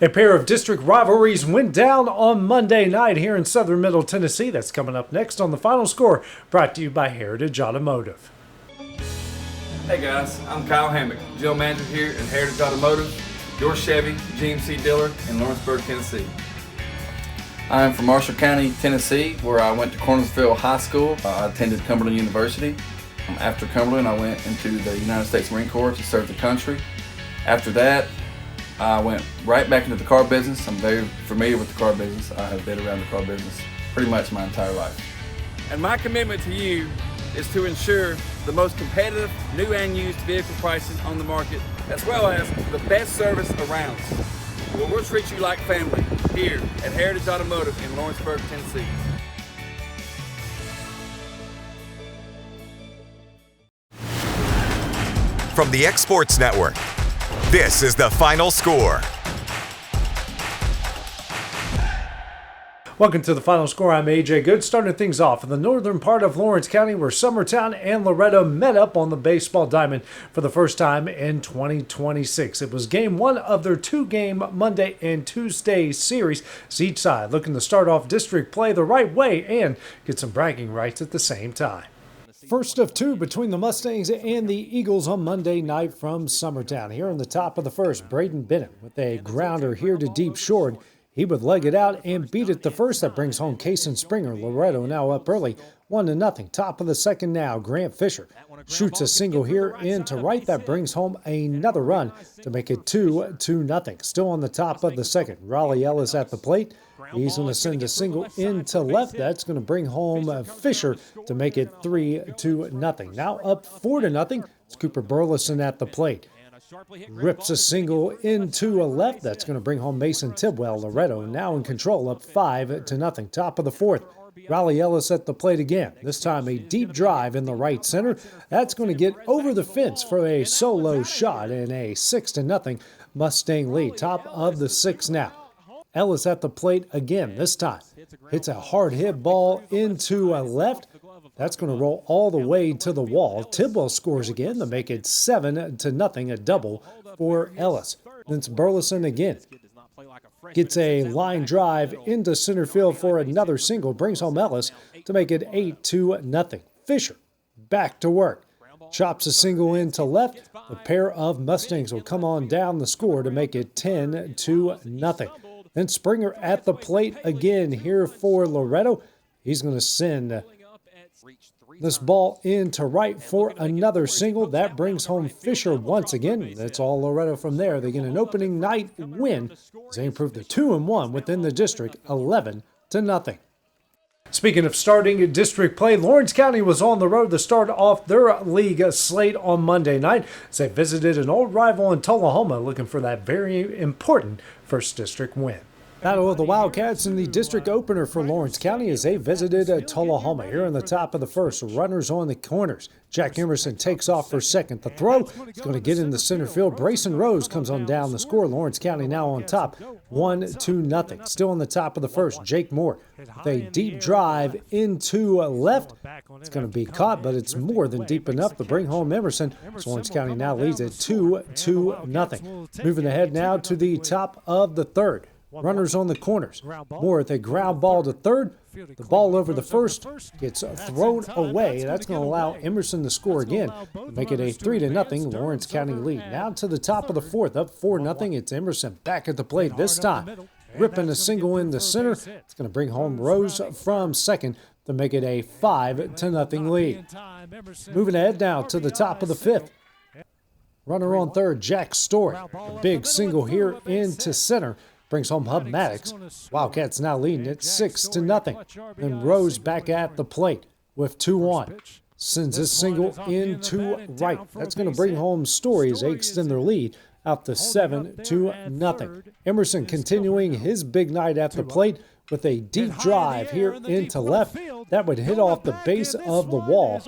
A pair of district rivalries went down on Monday night here in southern Middle Tennessee. That's coming up next on The Final Score, brought to you by Heritage Automotive. Hey guys, I'm Kyle Hammock, General Manager here at Heritage Automotive, your Chevy GMC dealer in Lawrenceburg, Tennessee. I'm from Marshall County, Tennessee, where I went to Cornersville High School. I attended Cumberland University. After Cumberland, I went into the United States Marine Corps to serve the country. After that, I went right back into the car business. I'm very familiar with the car business. I have been around the car business pretty much my entire life. And my commitment to you is to ensure the most competitive new and used vehicle pricing on the market, as well as the best service around. Well, we'll treat you like family here at Heritage Automotive in Lawrenceburg, Tennessee. From the X Sports Network, this is The Final Score. Welcome to The Final Score. I'm AJ Good. Starting things off in the northern part of Lawrence County, where Summertown and Loretto met up on the baseball diamond for the first time in 2026. It was game one of their two-game Monday and Tuesday series. So each side looking to start off district play the right way and get some bragging rights at the same time. First of two between the Mustangs and the Eagles on Monday night from Summertown. Here in the top of the first, Braden Bennett with a grounder here to deep short. He would leg it out and beat it the first. That brings home Cason Springer. Loretto now up early, 1-0. Top of the second now, Grant Fisher shoots a single here into right. That brings home another run to make it 2-0. Still on the top of the second, Raleigh Ellis at the plate. He's going to send a single into left. That's going to bring home Fisher to make it 3-0. Now up 4-0. It's Cooper Burleson at the plate. Rips a single into a left. That's going to bring home Mason Tidwell. Loretto now in control, up 5-0. Top of the fourth, Raleigh Ellis at the plate again. This time a deep drive in the right center. That's going to get over the fence for a solo shot and a 6-0 Mustang lead. Top of the sixth now. Ellis at the plate again. This time hits a hard hit ball into a left. That's going to roll all the way to the wall. Tidwell scores again to make it 7-0, a double for Ellis. Then it's Burleson again. Gets a line drive into center field for another single. Brings home Ellis to make it 8-0. Fisher back to work. Chops a single into left. A pair of Mustangs will come on down the score to make it 10-0. Then Springer at the plate again here for Loretto. He's going to send this ball into right for another single. That brings home Fisher once again. That's all Loretto from there. They get an opening night win as they improve to 2-1 within the district, 11-0. Speaking of starting district play, Lawrence County was on the road to start off their league slate on Monday night as they visited an old rival in Tullahoma looking for that very important first district win. Battle of the Wildcats in the district opener for Lawrence County as they visited Tullahoma. Here in the top of the first, runners on the corners. Jack Emerson takes off for second. The throw is going to get into center field. Brayson Rose comes on down the score. Lawrence County now on top, 1-0. Still on the top of the first, Jake Moore with a deep drive into left. It's going to be caught, but it's more than deep enough to bring home Emerson. So Lawrence County now leads at 2-0. Moving ahead now to the top of the third. Runners on the corners. Moore with a ground ball to third. The ball over the first gets thrown away. That's going to allow Emerson to score again, make it a 3-0 Lawrence County lead. Now to the top of the fourth, up 4-0. It's Emerson back at the plate this time, ripping a single in the center. It's going to bring home Rose from second to make it a 5-0 lead. Moving ahead now to the top of the fifth. Runner on third, Jack Story. A big single here into center. Brings home Hub Maddox. Wildcats now leading at 6-0. Then Rose back at the plate with 2 on. Sends this single into right. That's going to bring home Story as they extend their lead out to 7-0. Emerson continuing his big night at the plate with a deep drive here into left. That would hit off the base of the wall.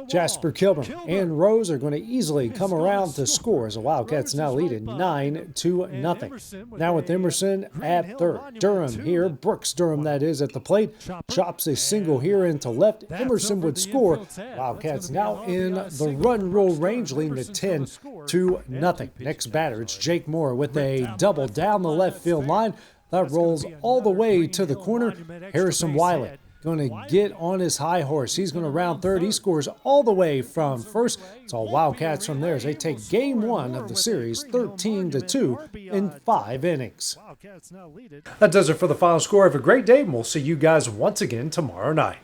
Jasper Kilburn and Rose are going to easily come around to score as the Wildcats now lead at 9-0. Now with Emerson at third. Durham here, Brooks Durham that is, at the plate. Chops a single here into left. Emerson would score. Wildcats now in the run rule range, leading at 10-0. Next batter, it's Jake Moore with a double down the left field line. That rolls all the way to the corner. Harrison Wiley going to get on his high horse. He's going to round third. He scores all the way from first. It's all Wildcats from there as they take game one of the series 13-2 in 5 innings. That does it for the final score. Have a great day, and we'll see you guys once again tomorrow night.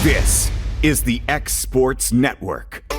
This is the X Sports Network.